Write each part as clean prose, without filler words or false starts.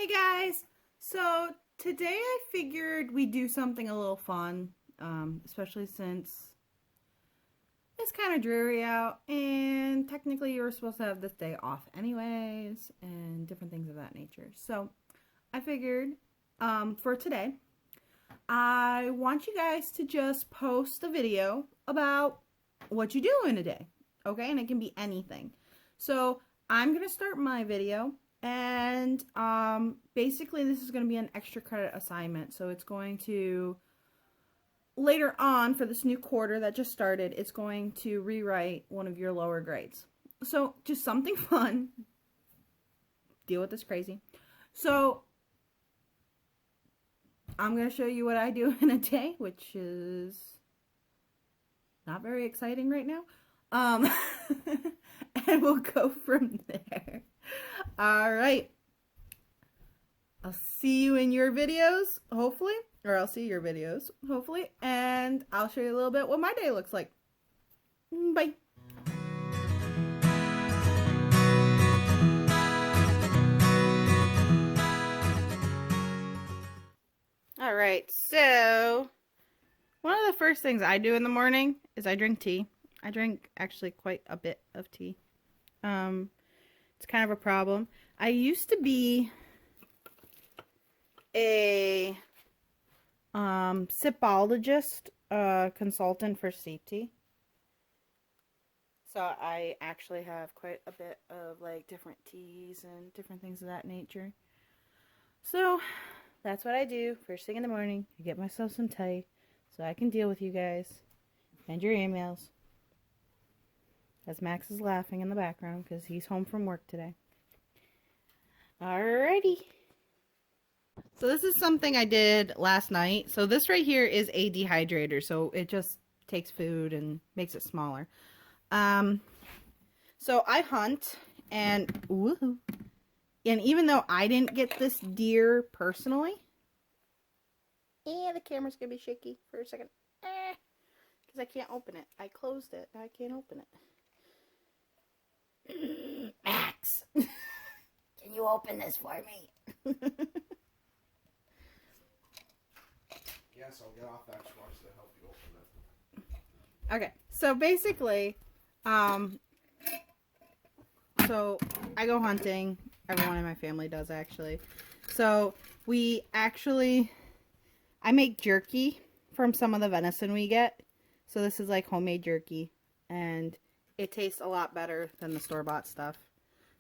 Hey guys! So today I figured we'd do something a little fun, especially since it's kind of dreary out and technically you were supposed to have this day off anyways and different things of that nature. So I figured for today, I want you guys to just post a video about what you do in a day, okay? And it can be anything. So I'm going to start my video. And basically this is going to be an extra credit assignment. So it's going to, later on for this new quarter that just started, it's going to rewrite one of your lower grades. So just something fun. Deal with this crazy. So I'm going to show you what I do in a day, which is not very exciting right now. And we'll go from there. All right. I'll see you in your videos, hopefully. Or I'll see your videos, hopefully. And I'll show you a little bit what my day looks like. Bye. All right. So, one of the first things I do in the morning is I drink tea. I drink actually quite a bit of tea. It's kind of a problem. I used to be a sipologist, consultant for CT. So I actually have quite a bit of like different teas and different things of that nature. So that's what I do first thing in the morning. I get myself some tea so I can deal with you guys and your emails. As Max is laughing in the background because he's home from work today. Alrighty. So this is something I did last night. So this right here is a dehydrator. So it just takes food and makes it smaller. So I hunt and woohoo. And even though I didn't get this deer personally, the camera's gonna be shaky for a second. Because I can't open it. I closed it. I can't open it. Max, can you open this for me? Yes, I'll get off Xbox to help you open it. Okay, so basically, so I go hunting. Everyone in my family does actually. So I make jerky from some of the venison we get. So this is like homemade jerky, and it tastes a lot better than the store-bought stuff,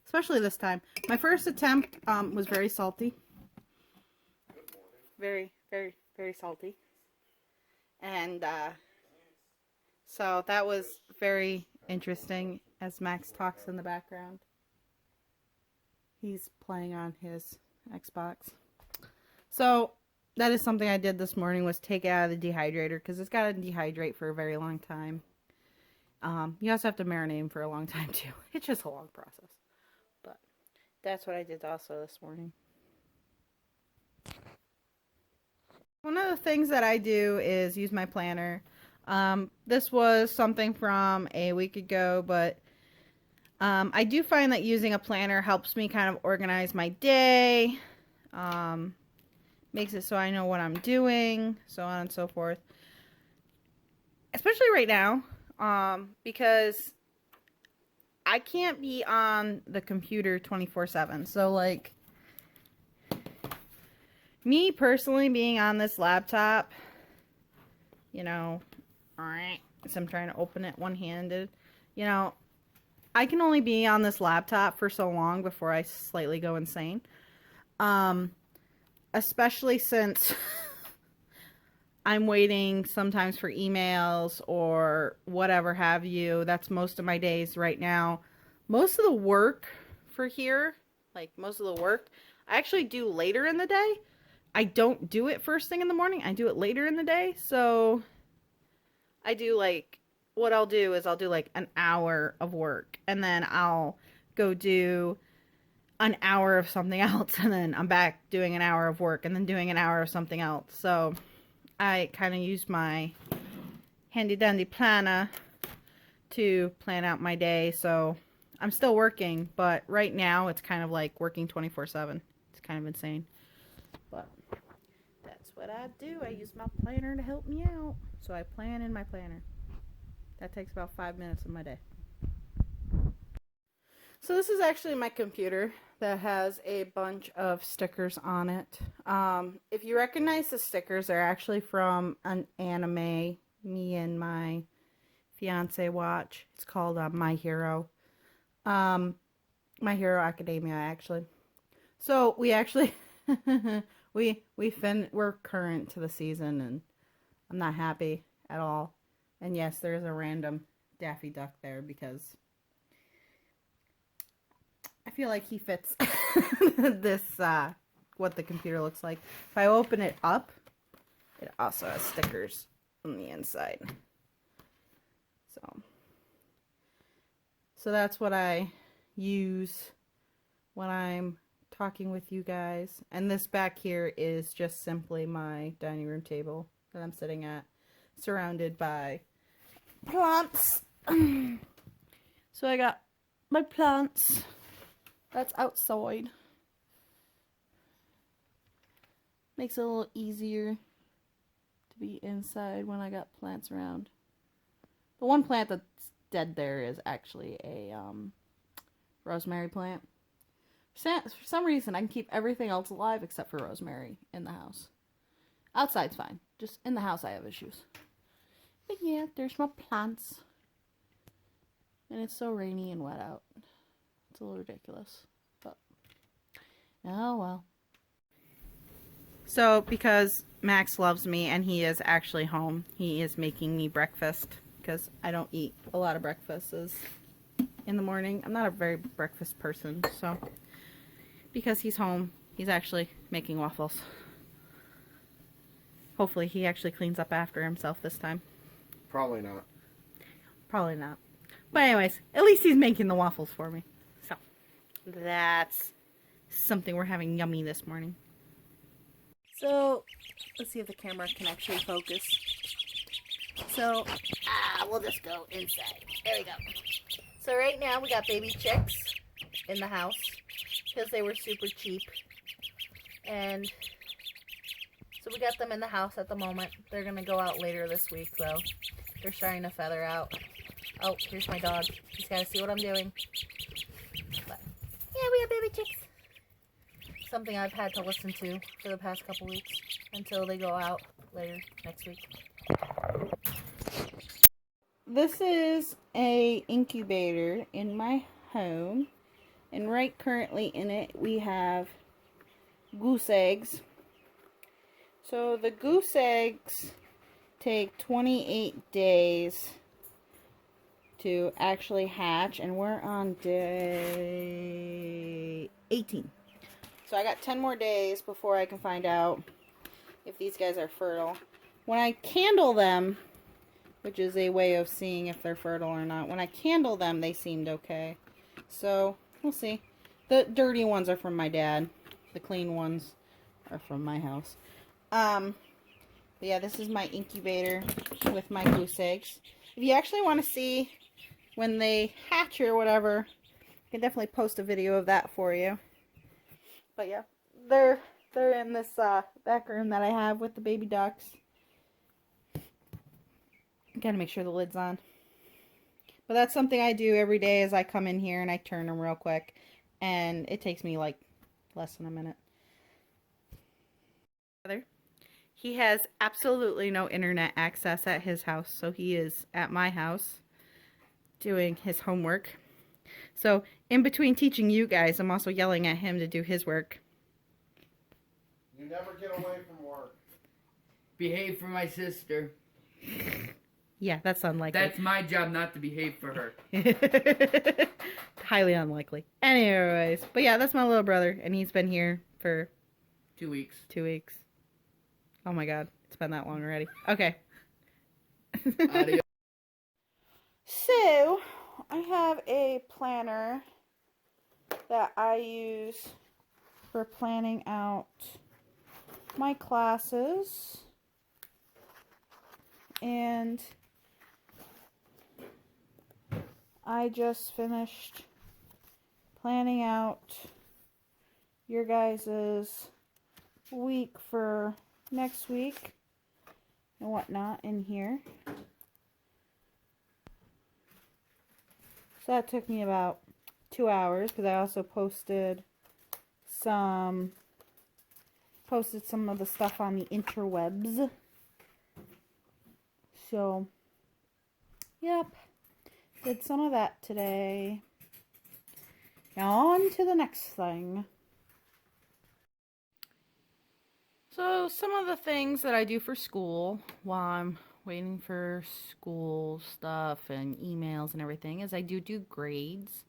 especially this time. My first attempt was very salty. Very, very, very salty. And so that was very interesting as Max talks in the background. He's playing on his Xbox. So that is something I did this morning, was take it out of the dehydrator because it's got to dehydrate for a very long time. You also have to marinate them for a long time too. It's just a long process. But that's what I did also this morning. One of the things that I do is use my planner. This was something from a week ago, but I do find that using a planner helps me kind of organize my day. Makes it so I know what I'm doing, so on and so forth. Especially right now. Because I can't be on the computer 24/7. So like me personally being on this laptop, you know, so I'm trying to open it one-handed, you know, I can only be on this laptop for so long before I slightly go insane. Especially since I'm waiting sometimes for emails or whatever have you. That's most of my days right now. Most of the work for here, like most of the work, I actually do later in the day. I don't do it first thing in the morning. I do it later in the day. So I do like, what I'll do is I'll do like an hour of work and then I'll go do an hour of something else and then I'm back doing an hour of work and then doing an hour of something else. So I kind of use my handy dandy planner to plan out my day. So I'm still working, but right now it's kind of like working 24/7. It's kind of insane. But that's what I do. I use my planner to help me out. So I plan in my planner. That takes about 5 minutes of my day. So this is actually my computer that has a bunch of stickers on it. If you recognize the stickers, they're actually from an anime me and my fiance watch. It's called My Hero. My Hero Academia, actually. So we actually we're current to the season, and I'm not happy at all. And yes, there's a random Daffy Duck there because I feel like he fits this what the computer looks like. If I open it up, it also has stickers on the inside. So that's what I use when I'm talking with you guys. And this back here is just simply my dining room table that I'm sitting at, surrounded by plants. So I got my plants. That's outside. Makes it a little easier to be inside when I got plants around. The one plant that's dead there is actually a rosemary plant. For some reason, I can keep everything else alive except for rosemary in the house. Outside's fine. Just in the house I have issues. But yeah, there's my plants. And it's so rainy and wet out. It's a little ridiculous. But, oh well. So, because Max loves me and he is actually home, he is making me breakfast. Because I don't eat a lot of breakfasts in the morning. I'm not a very breakfast person, so because he's home, he's actually making waffles. Hopefully he actually cleans up after himself this time. Probably not. Probably not. But anyways, at least he's making the waffles for me. So that's something we're having yummy this morning. So let's see if the camera can actually focus. So, we'll just go inside. There we go. So right now we got baby chicks in the house because they were super cheap. And so we got them in the house at the moment. They're going to go out later this week though. They're starting to feather out. Oh, here's my dog. He's got to see what I'm doing. But, yeah, we have baby chicks. Something I've had to listen to for the past couple weeks until they go out later next week. This is a incubator in my home, and right currently in it we have goose eggs. So the goose eggs take 28 days to actually hatch, and we're on day 18. So I got 10 more days before I can find out if these guys are fertile. When I candle them, which is a way of seeing if they're fertile or not, when I candle them, they seemed okay. So, we'll see. The dirty ones are from my dad. The clean ones are from my house. But yeah, this is my incubator with my goose eggs. If you actually want to see when they hatch or whatever, I can definitely post a video of that for you. But yeah, they're in this back room that I have with the baby ducks. Gotta make sure the lid's on. But that's something I do every day is I come in here and I turn them real quick. And it takes me like less than a minute. He has absolutely no internet access at his house. So he is at my house doing his homework. So in between teaching you guys, I'm also yelling at him to do his work. You never get away from work. Behave for my sister. Yeah, that's unlikely. That's my job, not to behave for her. Highly unlikely. Anyways, but yeah, that's my little brother, and he's been here for 2 weeks. 2 weeks. Oh my god, it's been that long already. Okay. Adios. So, I have a planner that I use for planning out my classes. And I just finished planning out your guys' week for next week and whatnot in here. So that took me about 2 hours because I also posted some of the stuff on the interwebs. So, yep, did some of that today. Now on to the next thing. So some of the things that I do for school while I'm waiting for school stuff and emails and everything is I do grades.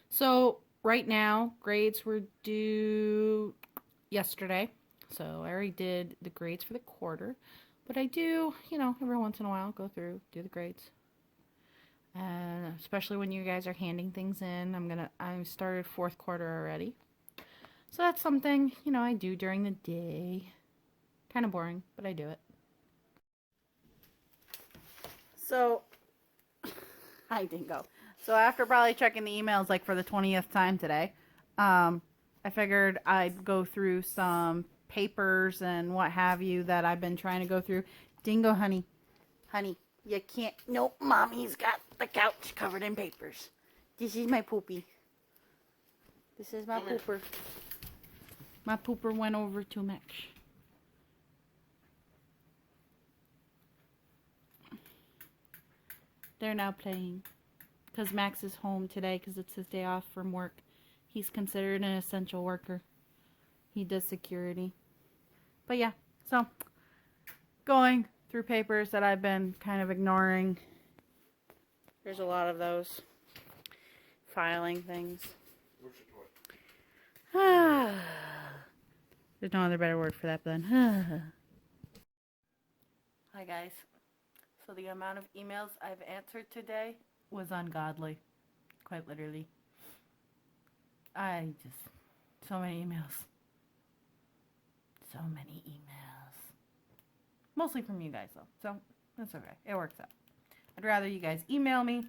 So right now, grades were due yesterday. So I already did the grades for the quarter. But I do, you know, every once in a while go through, do the grades. And especially when you guys are handing things in. I started fourth quarter already. So that's something, you know, I do during the day. Kind of boring, but I do it. So, hi Dingo. So after probably checking the emails like for the 20th time today, I figured I'd go through some papers and what have you that I've been trying to go through. Dingo, honey, you can't. Nope, mommy's got the couch covered in papers. This is my poopy. This is my pooper. My pooper went over to Max. They're now playing because Max is home today because it's his day off from work. He's considered an essential worker. He does security. But yeah, so going through papers that I've been kind of ignoring. There's a lot of those. Filing things. Where's your toy? There's no other better word for that than. Hi guys. So the amount of emails I've answered today was ungodly. Quite literally. So many emails. So many emails. Mostly from you guys though. So that's okay. It works out. I'd rather you guys email me.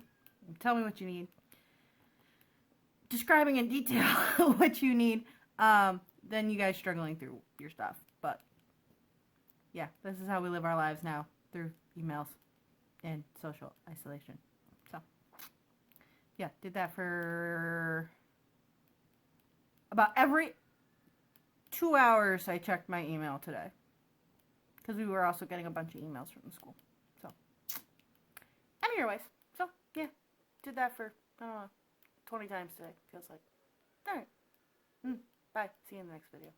Tell me what you need. Describing in detail what you need. Than you guys struggling through your stuff. But yeah, this is how we live our lives now. Through emails and social isolation. So yeah, did that for about every 2 hours. I checked my email today because we were also getting a bunch of emails from the school. So anyways, so yeah, did that for, I don't know, 20 times today. Feels like. All right. Bye. See you in the next video.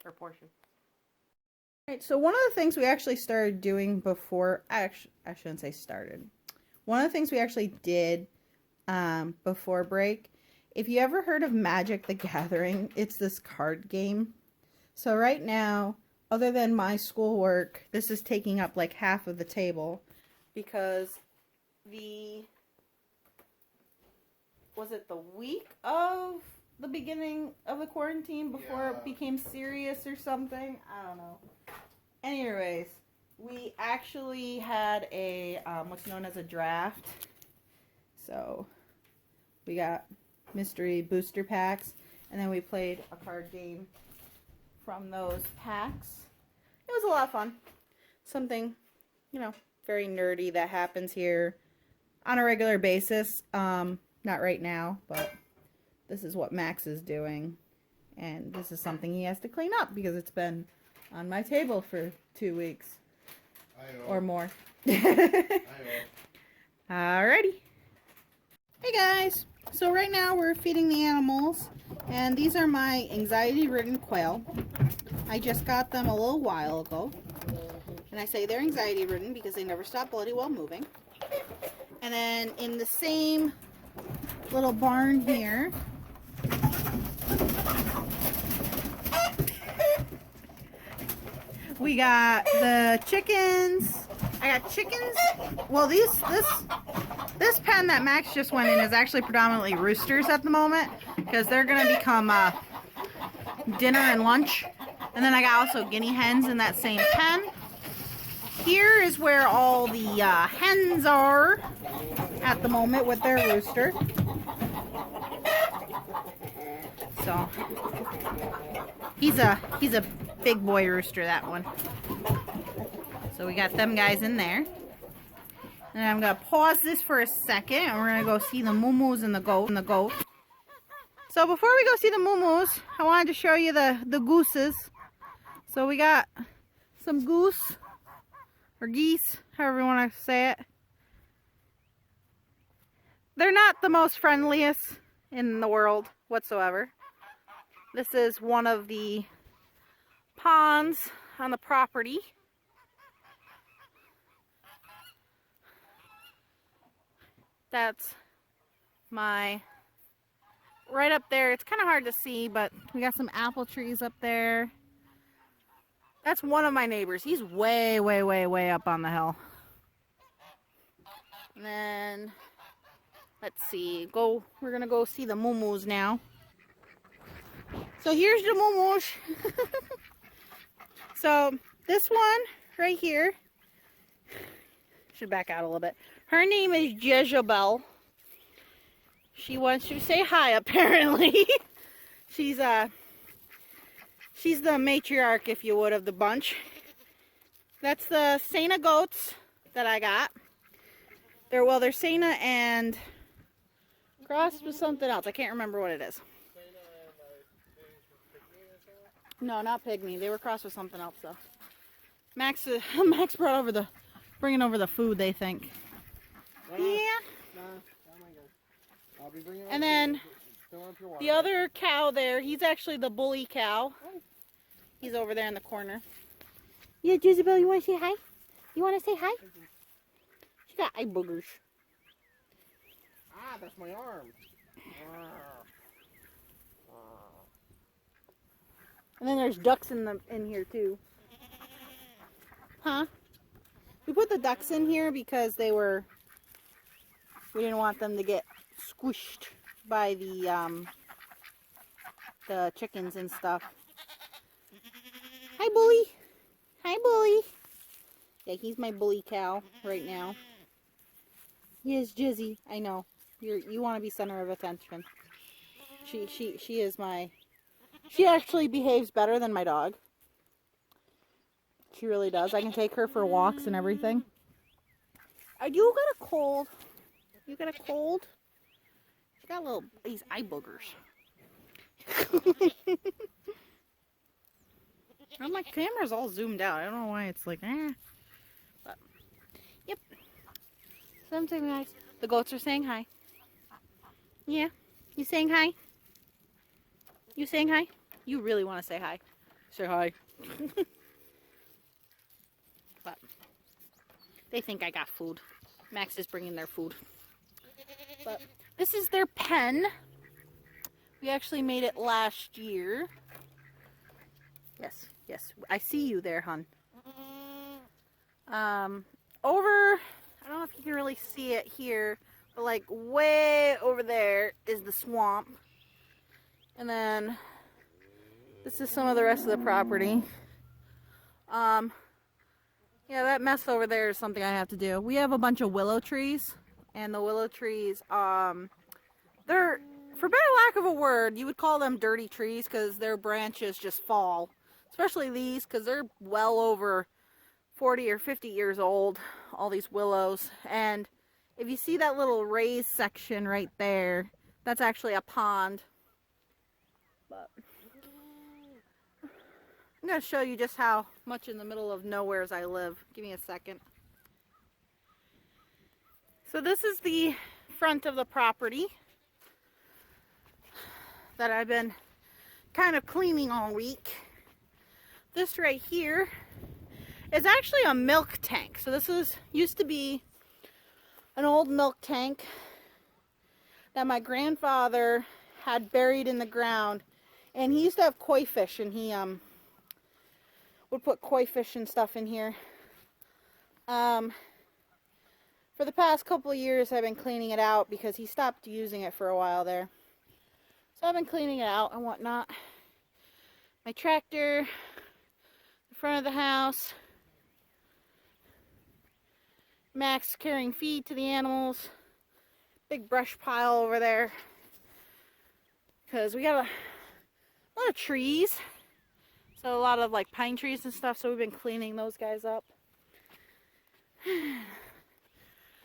Or portion. Alright, so one of the things we actually started doing before, I shouldn't say started. One of the things we actually did before break, if you ever heard of Magic the Gathering, it's this card game. So right now, other than my schoolwork, this is taking up like half of the table because was it the week of the beginning of the quarantine before it became serious or something? I don't know. Anyways, we actually had a what's known as a draft. So we got mystery booster packs, and then we played a card game from those packs. It was a lot of fun. Something, you know, very nerdy that happens here on a regular basis. Not right now, but this is what Max is doing. And this is something he has to clean up because it's been on my table for 2 weeks. Or more. Alrighty. Hey guys. So right now we're feeding the animals. And these are my anxiety-ridden quail. I just got them a little while ago. And I say they're anxiety-ridden because they never stop bloody while moving. And then in the same little barn here, we got the chickens. I got chickens. Well, this pen that Max just went in is actually predominantly roosters at the moment because they're gonna become dinner and lunch. And then I got also guinea hens in that same pen. Here is where all the hens are at the moment with their rooster. So he's a big boy rooster, that one. So we got them guys in there. And I'm gonna pause this for a second, and we're gonna go see the moo-moos and the goat. So before we go see the moo-moos, I wanted to show you the gooses. So we got some goose, or geese, however you want to say it. They're not the most friendliest in the world whatsoever. This is one of the ponds on the property. That's my, right up there. It's kind of hard to see, but we got some apple trees up there. That's one of my neighbors. He's way, way, way, way up on the hill. And then, let's see, we're gonna go see the moo-moos now. So here's the moo-moos. So this one right here, should back out a little bit. Her name is Jezebel. She wants to say hi, apparently. She's the matriarch, if you would, of the bunch. That's the Sena goats that I got. They're Sena and crossed with something else. I can't remember what it is. No, not pygmy. They were crossed with something else, though. Max bringing over the food, they think. Yeah. And then the other cow there, he's actually the bully cow. He's over there in the corner. Yeah, Jezebel, you want to say hi? You want to say hi? She got eye boogers. Ah, that's my arm. And then there's ducks in here too. Huh? We put the ducks in here because we didn't want them to get squished by the chickens and stuff. Hi, Bully. Hi, Bully. Yeah, he's my bully cow right now. He is Jizzy. I know. You want to be center of attention. She is my... She actually behaves better than my dog. She really does. I can take her for walks and everything. You got a cold? You got a cold? She got these eye boogers. And my camera's all zoomed out. I don't know why it's like, But, yep. Something nice. The goats are saying hi. Yeah. You saying hi? You saying hi? You really want to say hi. Say hi. But they think I got food. Max is bringing their food. But this is their pen. We actually made it last year. Yes, yes. I see you there, hon. Over, I don't know if you can really see it here, but like way over there is the swamp. And then this is some of the rest of the property. Yeah, that mess over there is something I have to do. We have a bunch of willow trees, and the willow trees, they're, for better lack of a word, you would call them dirty trees because their branches just fall. Especially these, because they're well over 40 or 50 years old, all these willows. And if you see that little raised section right there, that's actually a pond. But I'm going to show you just how much in the middle of nowheres I live. Give me a second. So this is the front of the property that I've been kind of cleaning all week. This right here is actually a milk tank. So this used to be an old milk tank that my grandfather had buried in the ground. And he used to have koi fish, and he would put koi fish and stuff in here. For the past couple of years, I've been cleaning it out because he stopped using it for a while there. So I've been cleaning it out and whatnot. My tractor, the front of the house. Max carrying feed to the animals. Big brush pile over there. Because we got a lot of trees. So a lot of like pine trees and stuff. So we've been cleaning those guys up.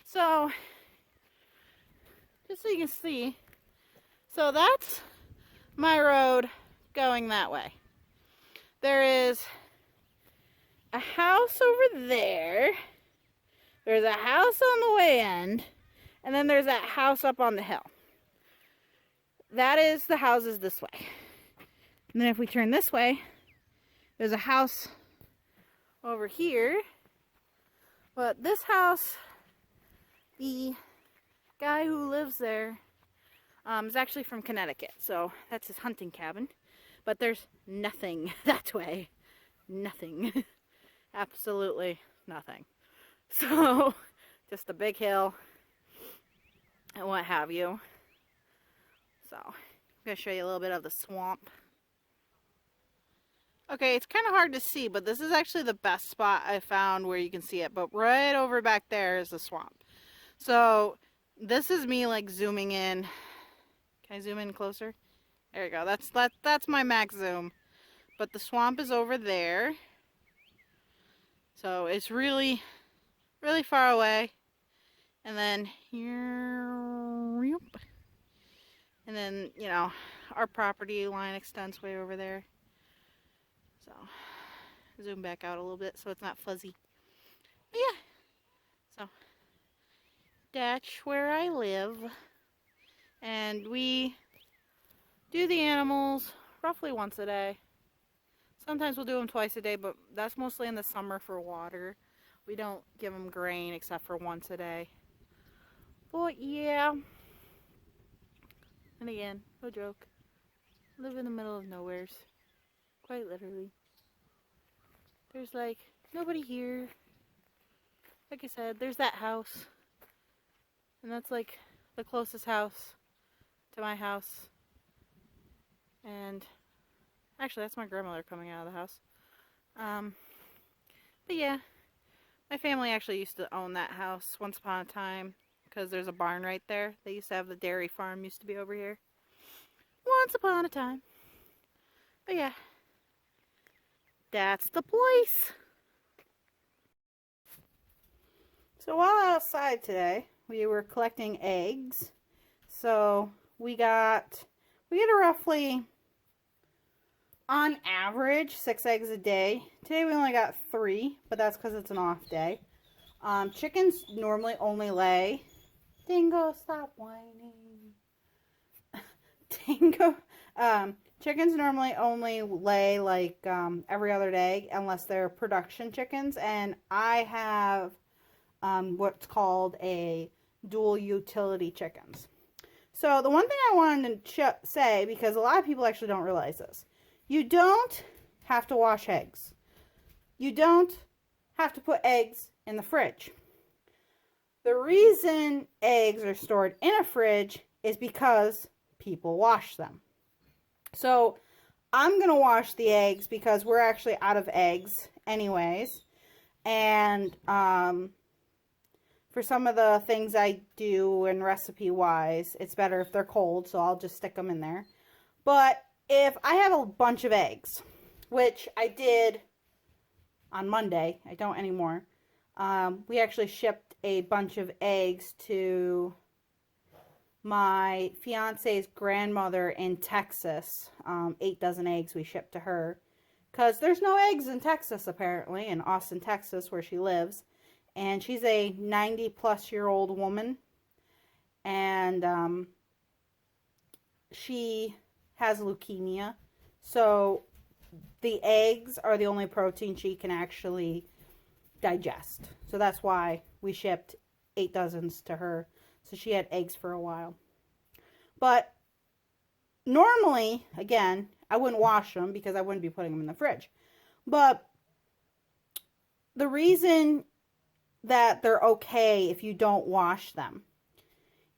So, just so you can see, so that's my road going that way. There is a house over there. There's a house on the way end. And then there's that house up on the hill. That is the houses this way. And then if we turn this way, there's a house over here. But this house, the guy who lives there is actually from Connecticut. So that's his hunting cabin. But there's nothing that way. Nothing. Absolutely nothing. So, just a big hill and what have you. So, I'm going to show you a little bit of the swamp. Okay, it's kind of hard to see, but this is actually the best spot I found where you can see it. But right over back there is the swamp. So, this is me like zooming in. Can I zoom in closer? There you go. That's my max zoom. But the swamp is over there. So, it's really far away. And then here, and then, you know, our property line extends way over there. So, zoom back out a little bit so it's not fuzzy. But yeah, so that's where I live. And we do the animals roughly once a day. Sometimes we'll do them twice a day, but that's mostly in the summer for water. We don't give them grain except for once a day. But yeah. And again, no joke. Live in the middle of nowheres. Quite literally. There's like nobody here. Like I said, there's that house. And that's like the closest house to my house. And actually that's my grandmother coming out of the house. But yeah. My family actually used to own that house once upon a time because there's a barn right there. They used to have the dairy farm used to be over here. Once upon a time. But yeah, that's the place. So while outside today, we were collecting eggs. So we get a roughly, on average, 6 eggs a day. Today we only got 3, but that's because it's an off day. Chickens normally only lay... Dingo, stop whining. Dingo. Chickens normally only lay like every other day unless they're production chickens. And I have what's called a dual utility chickens. So the one thing I wanted to say, because a lot of people actually don't realize this. You don't have to wash eggs. You don't have to put eggs in the fridge. The reason eggs are stored in a fridge is because people wash them. So I'm going to wash the eggs because we're actually out of eggs anyways. And for some of the things I do and recipe-wise, it's better if they're cold, so I'll just stick them in there. But if I have a bunch of eggs, which I did on Monday, I don't anymore. We actually shipped a bunch of eggs to my fiance's grandmother in Texas. 8 dozen eggs we shipped to her. Because there's no eggs in Texas, apparently, in Austin, Texas, where she lives. And she's a 90-plus-year-old woman. And she has leukemia. So the eggs are the only protein she can actually digest. So that's why we shipped 8 dozens to her. So she had eggs for a while. But normally, again, I wouldn't wash them because I wouldn't be putting them in the fridge. But the reason that they're okay if you don't wash them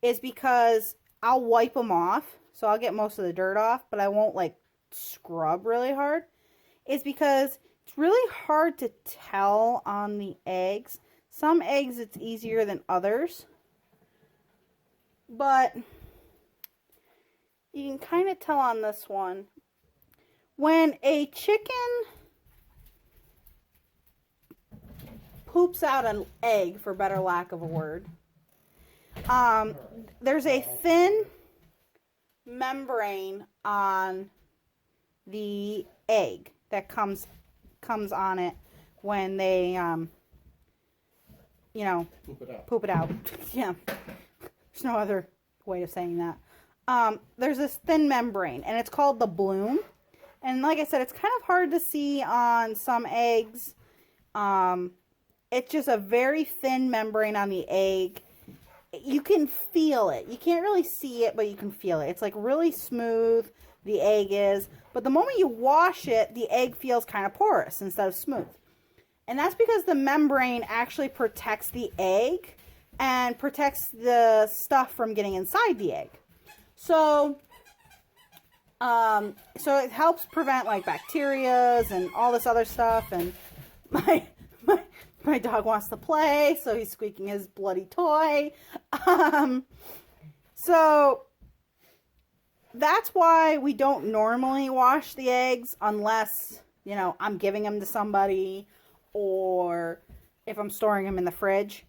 is because I'll wipe them off. So I'll get most of the dirt off, but I won't like scrub really hard. It's because it's really hard to tell on the eggs. Some eggs it's easier than others. But you can kind of tell on this one. when a chicken poops out an egg, for better lack of a word, there's a thin membrane on the egg that comes on it when they, you know, poop it out. Yeah, there's no other way of saying that. There's this thin membrane, and it's called the bloom. And like I said, it's kind of hard to see on some eggs. It's just a very thin membrane on the egg. You can feel it. You can't really see it, but you can feel it. It's like really smooth, the egg is. But the moment you wash it, the egg feels kind of porous instead of smooth. And that's because the membrane actually protects the egg and protects the stuff from getting inside the egg. So it helps prevent like bacterias and all this other stuff. And my dog wants to play, so he's squeaking his bloody toy. So that's why we don't normally wash the eggs unless, you know, I'm giving them to somebody or if I'm storing them in the fridge.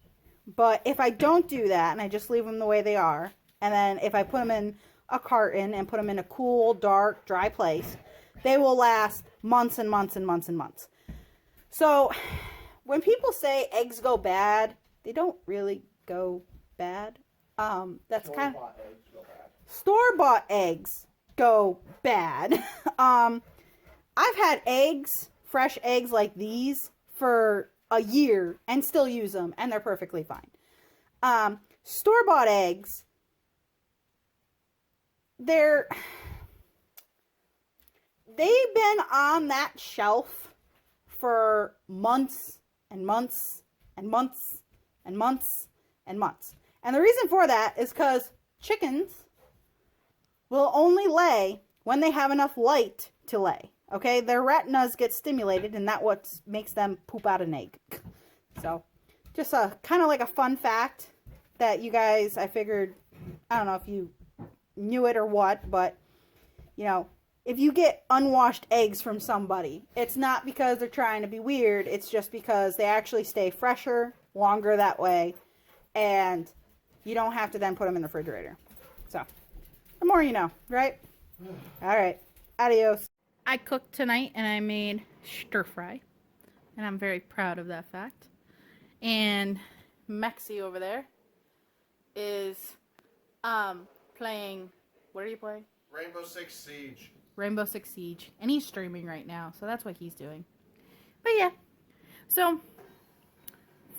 But if I don't do that and I just leave them the way they are, and then if I put them in a carton and put them in a cool, dark, dry place, they will last months and months and months and months. So when people say eggs go bad, they don't really go bad. That's kind of store-bought eggs go bad. I've had eggs, fresh eggs like these, for a year and still use them, and they're perfectly fine. Store-bought eggs, they've been on that shelf for months and months and months and months and months. And the reason for that is because chickens will only lay when they have enough light to lay. Okay, their retinas get stimulated, and that's what makes them poop out an egg. So, just a kind of like a fun fact that you guys, I figured, I don't know if you knew it or what, but, you know, if you get unwashed eggs from somebody, it's not because they're trying to be weird. It's just because they actually stay fresher, longer that way, and you don't have to then put them in the refrigerator. So, the more you know, right? All right, adios. I cooked tonight, and I made stir fry, and I'm very proud of that fact. And Mexi over there is playing. What are you playing? Rainbow Six Siege. Rainbow Six Siege, and he's streaming right now, so that's what he's doing. But yeah, so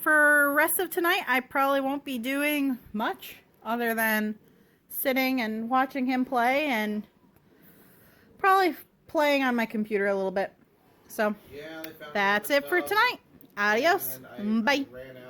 for rest of tonight, I probably won't be doing much other than sitting and watching him play, and probably playing on my computer a little bit. So Yeah, they found that's it for tonight. Adios. Bye. ran out.